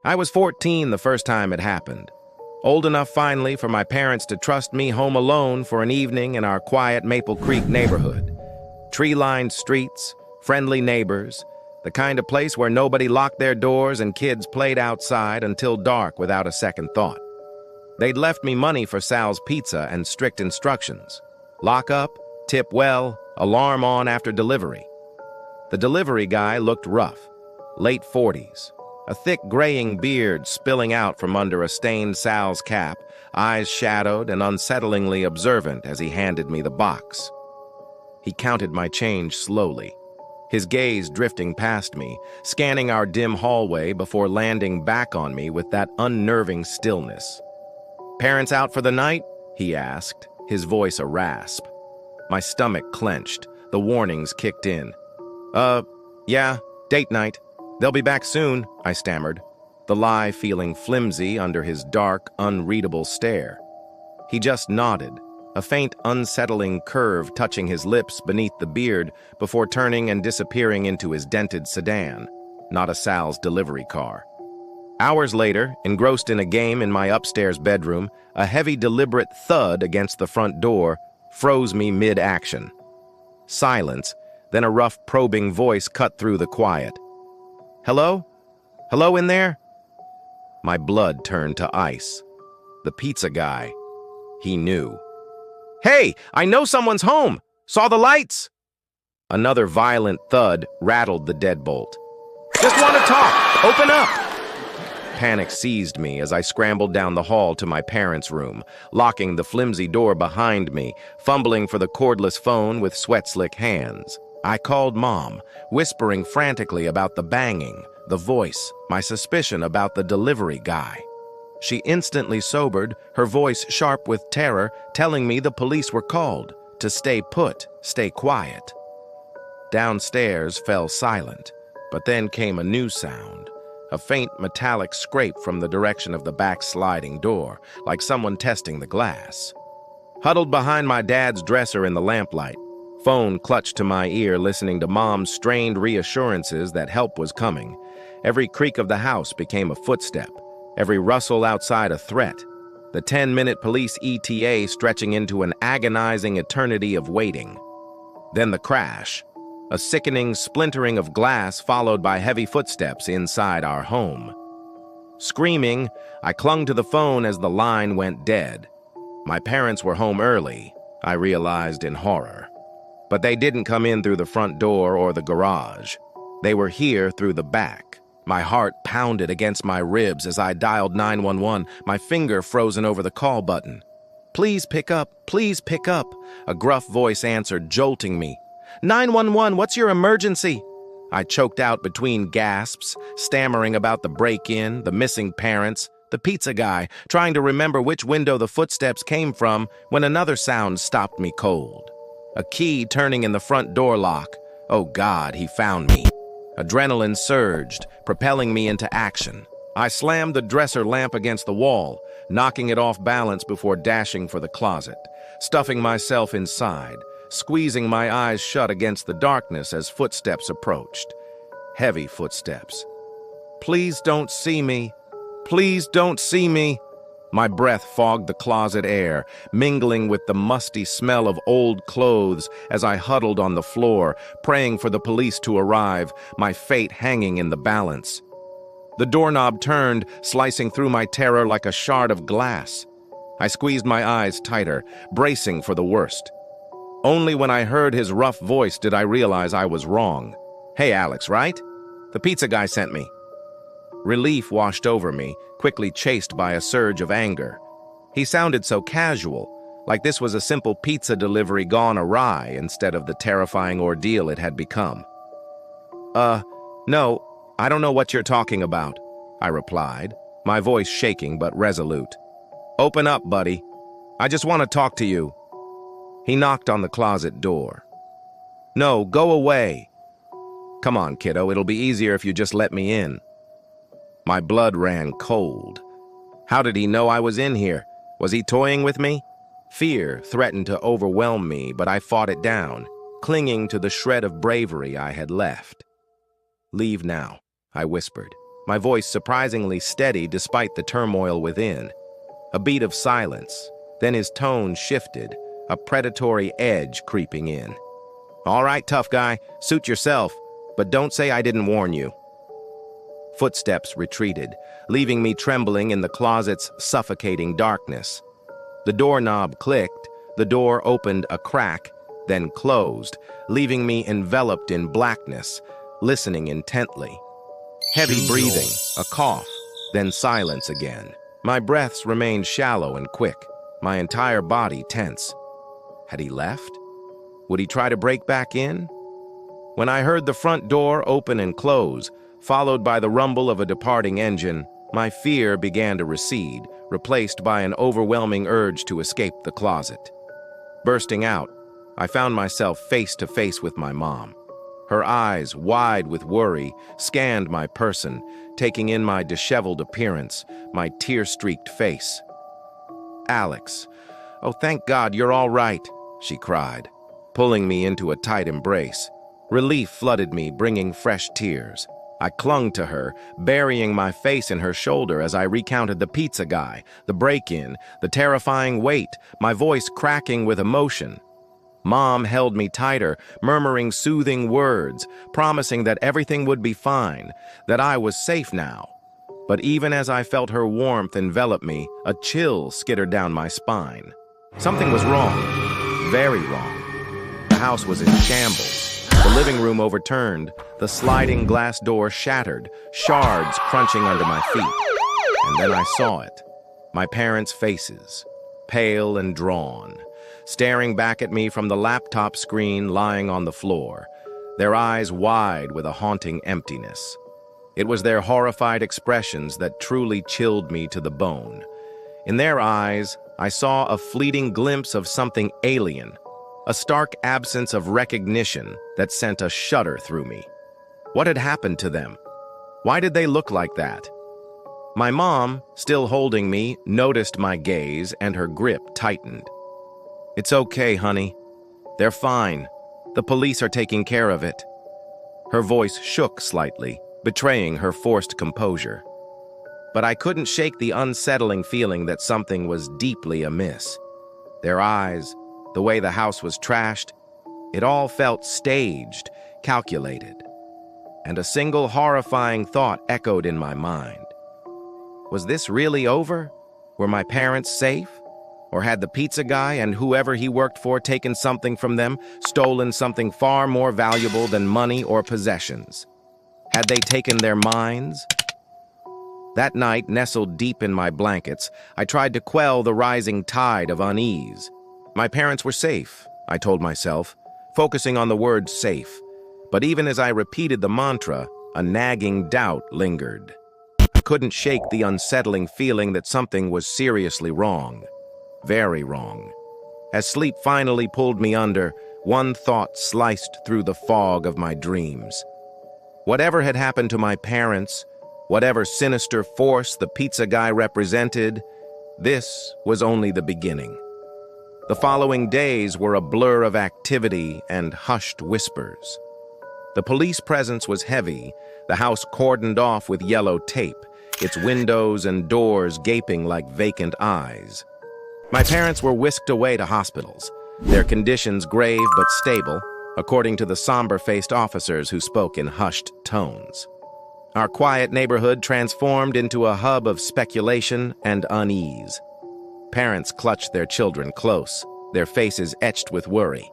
I was 14 the first time it happened. Old enough finally for my parents to trust me home alone for an evening in our quiet Maple Creek neighborhood. Tree-lined streets, friendly neighbors, the kind of place where nobody locked their doors and kids played outside until dark without a second thought. They'd left me money for Sal's pizza and strict instructions. Lock up, tip well, alarm on after delivery. The delivery guy looked rough, late 40s, a thick graying beard spilling out from under a stained Sal's cap, eyes shadowed and unsettlingly observant as he handed me the box. He counted my change slowly, his gaze drifting past me, scanning our dim hallway before landing back on me with that unnerving stillness. "Parents out for the night?" he asked, his voice a rasp. My stomach clenched, the warnings kicked in. Yeah, date night. They'll be back soon," I stammered, the lie feeling flimsy under his dark, unreadable stare. He just nodded, a faint, unsettling curve touching his lips beneath the beard before turning and disappearing into his dented sedan, not a Sal's delivery car. Hours later, engrossed in a game in my upstairs bedroom, a heavy, deliberate thud against the front door froze me mid-action. Silence, then a rough, probing voice cut through the quiet. "Hello? Hello in there?" My blood turned to ice. The pizza guy. He knew. "Hey, I know someone's home! Saw the lights!" Another violent thud rattled the deadbolt. "Just want to talk! Open up!" Panic seized me as I scrambled down the hall to my parents' room, locking the flimsy door behind me, fumbling for the cordless phone with sweat-slick hands. I called Mom, whispering frantically about the banging, the voice, my suspicion about the delivery guy. She instantly sobered, her voice sharp with terror, telling me the police were called, to stay put, stay quiet. Downstairs fell silent, but then came a new sound, a faint metallic scrape from the direction of the back sliding door, like someone testing the glass. Huddled behind my dad's dresser in the lamplight, phone clutched to my ear, listening to Mom's strained reassurances that help was coming. Every creak of the house became a footstep, every rustle outside a threat, the 10-minute police ETA stretching into an agonizing eternity of waiting. Then the crash, a sickening splintering of glass followed by heavy footsteps inside our home. Screaming, I clung to the phone as the line went dead. My parents were home early, I realized in horror. But they didn't come in through the front door or the garage. They were here through the back. My heart pounded against my ribs as I dialed 911, my finger frozen over the call button. "Please pick up, please pick up," a gruff voice answered, jolting me. "911, what's your emergency?" I choked out between gasps, stammering about the break-in, the missing parents, the pizza guy, trying to remember which window the footsteps came from when another sound stopped me cold. A key turning in the front door lock. Oh God, he found me. Adrenaline surged, propelling me into action. I slammed the dresser lamp against the wall, knocking it off balance before dashing for the closet, stuffing myself inside, squeezing my eyes shut against the darkness as footsteps approached. Heavy footsteps. "Please don't see me. Please don't see me." My breath fogged the closet air, mingling with the musty smell of old clothes as I huddled on the floor, praying for the police to arrive, my fate hanging in the balance. The doorknob turned, slicing through my terror like a shard of glass. I squeezed my eyes tighter, bracing for the worst. Only when I heard his rough voice did I realize I was wrong. "Hey, Alex, right? The pizza guy sent me." Relief washed over me, quickly chased by a surge of anger. He sounded so casual, like this was a simple pizza delivery gone awry instead of the terrifying ordeal it had become. No, I don't know what you're talking about," I replied, my voice shaking but resolute. "Open up, buddy. I just want to talk to you." He knocked on the closet door. "No, go away." "Come on, kiddo, it'll be easier if you just let me in." My blood ran cold. How did he know I was in here? Was he toying with me? Fear threatened to overwhelm me, but I fought it down, clinging to the shred of bravery I had left. "Leave now," I whispered. my voice surprisingly steady despite the turmoil within. A beat of silence, then his tone shifted, a predatory edge creeping in. "All right, tough guy, suit yourself, but don't say I didn't warn you." Footsteps retreated, leaving me trembling in the closet's suffocating darkness. The doorknob clicked, the door opened a crack, then closed, leaving me enveloped in blackness, listening intently. Heavy breathing, a cough, then silence again. My breaths remained shallow and quick, my entire body tense. Had he left? Would he try to break back in? When I heard the front door open and close, followed by the rumble of a departing engine, my fear began to recede, replaced by an overwhelming urge to escape the closet. Bursting out, I found myself face to face with my mom. Her eyes, wide with worry, scanned my person, taking in my disheveled appearance, my tear-streaked face. "Alex, oh, thank God you're all right," she cried, pulling me into a tight embrace. Relief flooded me, bringing fresh tears. I clung to her, burying my face in her shoulder as I recounted the pizza guy, the break-in, the terrifying wait, my voice cracking with emotion. Mom held me tighter, murmuring soothing words, promising that everything would be fine, that I was safe now. But even as I felt her warmth envelop me, a chill skittered down my spine. Something was wrong, very wrong. The house was in shambles. The living room overturned, the sliding glass door shattered, shards crunching under my feet. And then I saw it. My parents' faces, pale and drawn, staring back at me from the laptop screen lying on the floor, their eyes wide with a haunting emptiness. It was their horrified expressions that truly chilled me to the bone. In their eyes, I saw a fleeting glimpse of something alien, a stark absence of recognition that sent a shudder through me. What had happened to them? Why did they look like that? My mom, still holding me, noticed my gaze and her grip tightened. "It's okay, honey. They're fine. The police are taking care of it." Her voice shook slightly, betraying her forced composure. But I couldn't shake the unsettling feeling that something was deeply amiss. Their eyes, the way the house was trashed, it all felt staged, calculated. And a single horrifying thought echoed in my mind. Was this really over? Were my parents safe? Or had the pizza guy and whoever he worked for taken something from them, stolen something far more valuable than money or possessions? Had they taken their minds? That night, nestled deep in my blankets, I tried to quell the rising tide of unease. My parents were safe, I told myself, focusing on the word safe. But even as I repeated the mantra, a nagging doubt lingered. I couldn't shake the unsettling feeling that something was seriously wrong. Very wrong. As sleep finally pulled me under, one thought sliced through the fog of my dreams. Whatever had happened to my parents, whatever sinister force the pizza guy represented, this was only the beginning. The following days were a blur of activity and hushed whispers. The police presence was heavy, the house cordoned off with yellow tape, its windows and doors gaping like vacant eyes. My parents were whisked away to hospitals, their conditions grave but stable, according to the somber-faced officers who spoke in hushed tones. Our quiet neighborhood transformed into a hub of speculation and unease. Parents clutched their children close, their faces etched with worry.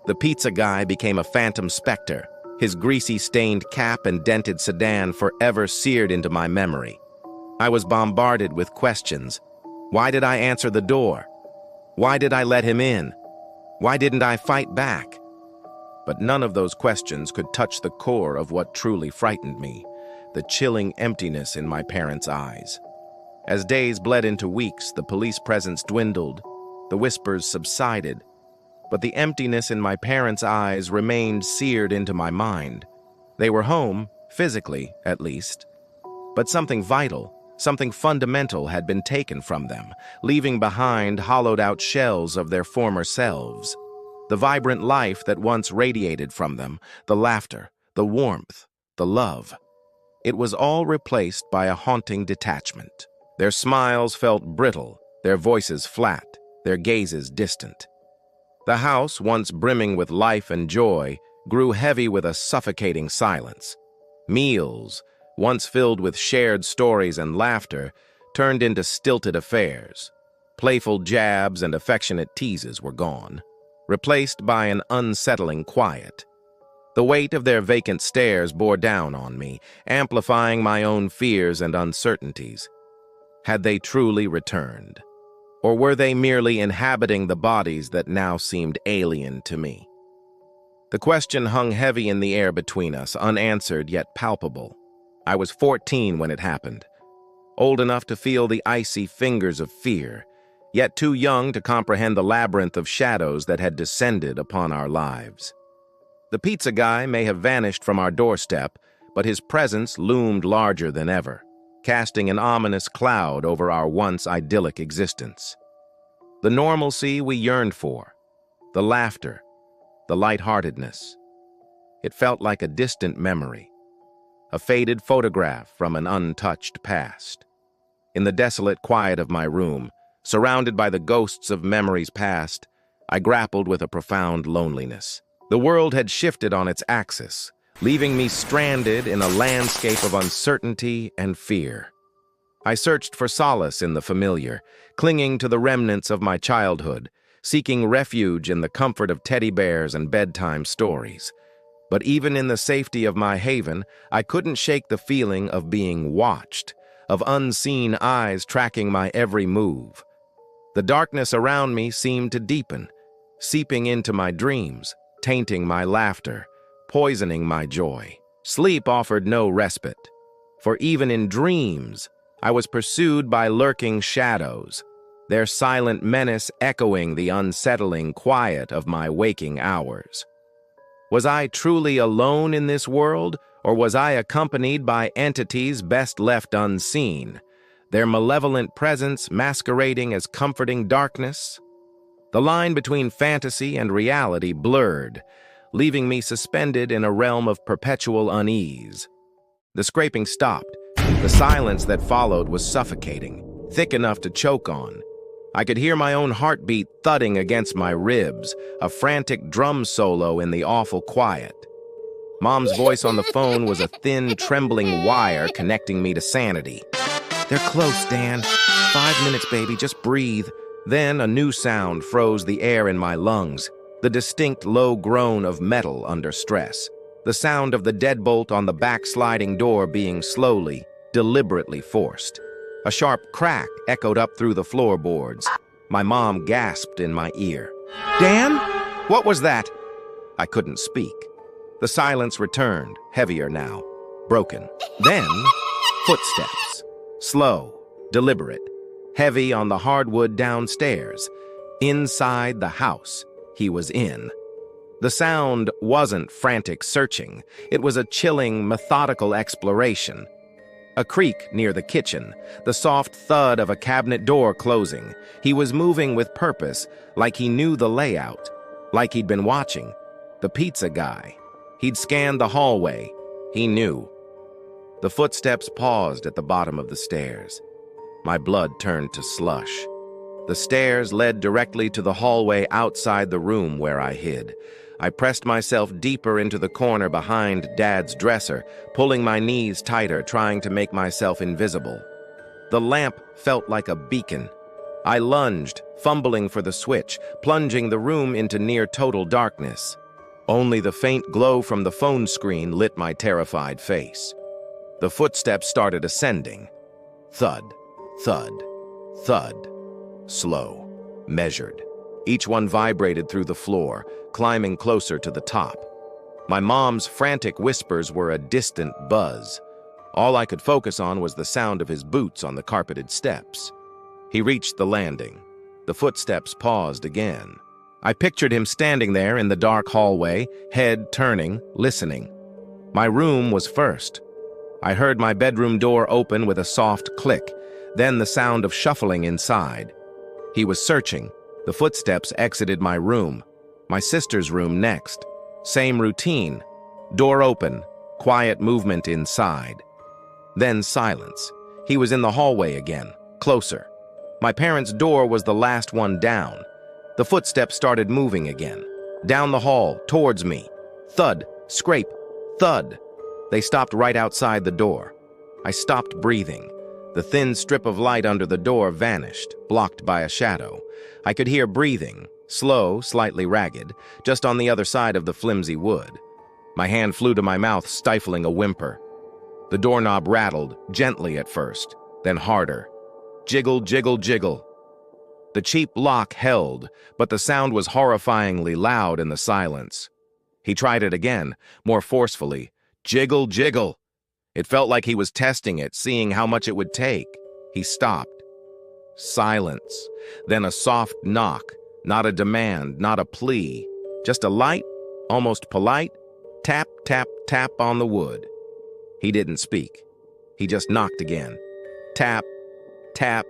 The pizza guy became a phantom specter, his greasy-stained cap and dented sedan forever seared into my memory. I was bombarded with questions. Why did I answer the door? Why did I let him in? Why didn't I fight back? But none of those questions could touch the core of what truly frightened me, the chilling emptiness in my parents' eyes. As days bled into weeks, the police presence dwindled, the whispers subsided, but the emptiness in my parents' eyes remained seared into my mind. They were home, physically at least, but something vital, something fundamental had been taken from them, leaving behind hollowed-out shells of their former selves. The vibrant life that once radiated from them, the laughter, the warmth, the love. it was all replaced by a haunting detachment. Their smiles felt brittle, their voices flat, their gazes distant. The house, once brimming with life and joy, grew heavy with a suffocating silence. Meals, once filled with shared stories and laughter, turned into stilted affairs. Playful jabs and affectionate teases were gone, replaced by an unsettling quiet. The weight of their vacant stares bore down on me, amplifying my own fears and uncertainties. Had they truly returned? Or were they merely inhabiting the bodies that now seemed alien to me? The question hung heavy in the air between us, unanswered yet palpable. I was 14 when it happened, old enough to feel the icy fingers of fear, yet too young to comprehend the labyrinth of shadows that had descended upon our lives. The pizza guy may have vanished from our doorstep, but his presence loomed larger than ever, casting an ominous cloud over our once idyllic existence. The normalcy we yearned for, the laughter, the lightheartedness. It felt like a distant memory, a faded photograph from an untouched past. In the desolate quiet of my room, surrounded by the ghosts of memories past, I grappled with a profound loneliness. The world had shifted on its axis, leaving me stranded in a landscape of uncertainty and fear. I searched for solace in the familiar, clinging to the remnants of my childhood, seeking refuge in the comfort of teddy bears and bedtime stories. But even in the safety of my haven, I couldn't shake the feeling of being watched, of unseen eyes tracking my every move. The darkness around me seemed to deepen, seeping into my dreams, tainting my laughter, poisoning my joy. Sleep offered no respite, for even in dreams, I was pursued by lurking shadows, their silent menace echoing the unsettling quiet of my waking hours. Was I truly alone in this world, or was I accompanied by entities best left unseen, their malevolent presence masquerading as comforting darkness? The line between fantasy and reality blurred, leaving me suspended in a realm of perpetual unease. The scraping stopped. The silence that followed was suffocating, thick enough to choke on. I could hear my own heartbeat thudding against my ribs, a frantic drum solo in the awful quiet. Mom's voice on the phone was a thin, trembling wire connecting me to sanity. "They're close, Dan. 5 minutes, baby, just breathe." Then a new sound froze the air in my lungs, the distinct low groan of metal under stress, the sound of the deadbolt on the backsliding door being slowly, deliberately forced. A sharp crack echoed up through the floorboards. My mom gasped in my ear. "Dan? What was that?" I couldn't speak. The silence returned, heavier now, broken. Then, footsteps. Slow, deliberate, heavy on the hardwood downstairs. Inside the house he was in. The sound wasn't frantic searching. It was a chilling, methodical exploration. A creak near the kitchen, the soft thud of a cabinet door closing. He was moving with purpose, like he knew the layout, like he'd been watching. The pizza guy. He'd scanned the hallway. He knew. The footsteps paused at the bottom of the stairs. My blood turned to slush. The stairs led directly to the hallway outside the room where I hid. I pressed myself deeper into the corner behind Dad's dresser, pulling my knees tighter, trying to make myself invisible. The lamp felt like a beacon. I lunged, fumbling for the switch, plunging the room into near-total darkness. Only the faint glow from the phone screen lit my terrified face. The footsteps started ascending. Thud, thud, thud. Slow, measured. Each one vibrated through the floor, climbing closer to the top. My mom's frantic whispers were a distant buzz. All I could focus on was the sound of his boots on the carpeted steps. He reached the landing. The footsteps paused again. I pictured him standing there in the dark hallway, head turning, listening. My room was first. I heard my bedroom door open with a soft click, then the sound of shuffling inside. He was searching. The footsteps exited my room. My sister's room next. Same routine. Door open, quiet movement inside. Then silence. He was in the hallway again, closer. My parents' door was the last one down. The footsteps started moving again. Down the hall, towards me. Thud, scrape, thud. They stopped right outside the door. I stopped breathing. The thin strip of light under the door vanished, blocked by a shadow. I could hear breathing, slow, slightly ragged, just on the other side of the flimsy wood. My hand flew to my mouth, stifling a whimper. The doorknob rattled, gently at first, then harder. Jiggle, jiggle, jiggle. The cheap lock held, but the sound was horrifyingly loud in the silence. He tried it again, more forcefully. Jiggle, jiggle. It felt like he was testing it, seeing how much it would take. He stopped. Silence. Then a soft knock. Not a demand, not a plea. Just a light, almost polite, tap, tap, tap on the wood. He didn't speak. He just knocked again. Tap, tap,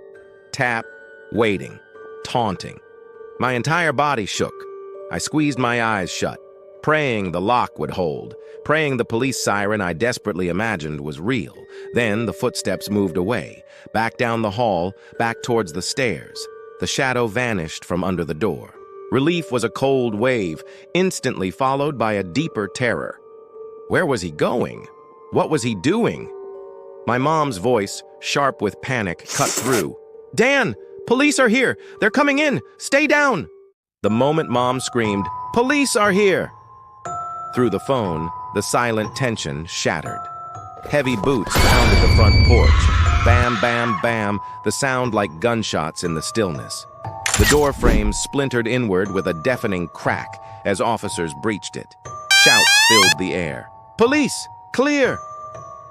tap, waiting, taunting. My entire body shook. I squeezed my eyes shut, praying the lock would hold, praying the police siren I desperately imagined was real. Then the footsteps moved away, back down the hall, back towards the stairs. The shadow vanished from under the door. Relief was a cold wave, instantly followed by a deeper terror. Where was he going? What was he doing? My mom's voice, sharp with panic, cut through. Dan, police are here. They're coming in. Stay down. The moment Mom screamed, police are here. Through the phone, the silent tension shattered. Heavy boots pounded the front porch. Bam, bam, bam, the sound like gunshots in the stillness. The door frame splintered inward with a deafening crack as officers breached it. Shouts filled the air. Police! Clear!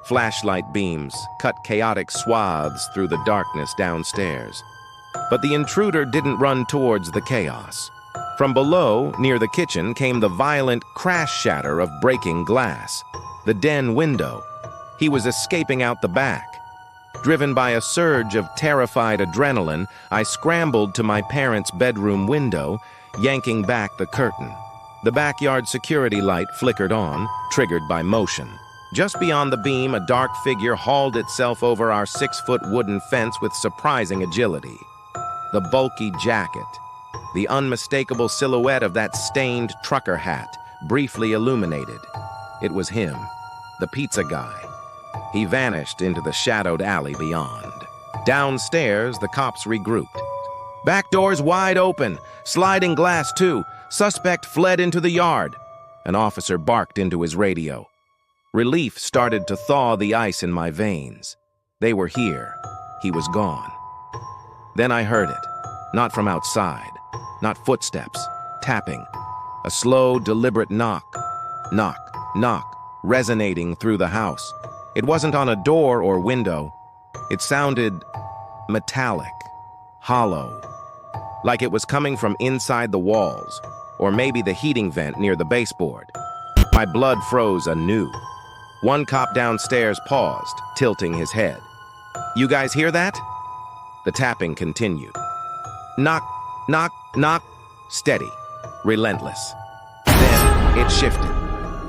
Flashlight beams cut chaotic swaths through the darkness downstairs. But the intruder didn't run towards the chaos. From below, near the kitchen, came the violent crash shatter of breaking glass. The den window. He was escaping out the back. Driven by a surge of terrified adrenaline, I scrambled to my parents' bedroom window, yanking back the curtain. The backyard security light flickered on, triggered by motion. Just beyond the beam, a dark figure hauled itself over our 6-foot wooden fence with surprising agility. The bulky jacket, the unmistakable silhouette of that stained trucker hat, briefly illuminated. It was him, the pizza guy. He vanished into the shadowed alley beyond. Downstairs, the cops regrouped. Back doors wide open, sliding glass too. Suspect fled into the yard. An officer barked into his radio. Relief started to thaw the ice in my veins. They were here. He was gone. Then I heard it. Not from outside. Not footsteps. Tapping. A slow, deliberate knock. Knock, knock, resonating through the house. It wasn't on a door or window. It sounded metallic, hollow, like it was coming from inside the walls, or maybe the heating vent near the baseboard. My blood froze anew. One cop downstairs paused, tilting his head. You guys hear that? The tapping continued. Knock, knock, knock, steady, relentless. Then it shifted,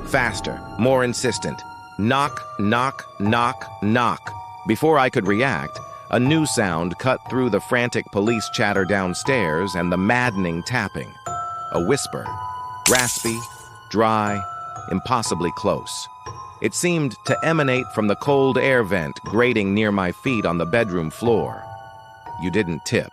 faster, more insistent. Knock, knock, knock, knock. Before I could react, a new sound cut through the frantic police chatter downstairs and the maddening tapping. A whisper, raspy, dry, impossibly close. It seemed to emanate from the cold air vent grating near my feet on the bedroom floor. You didn't tip.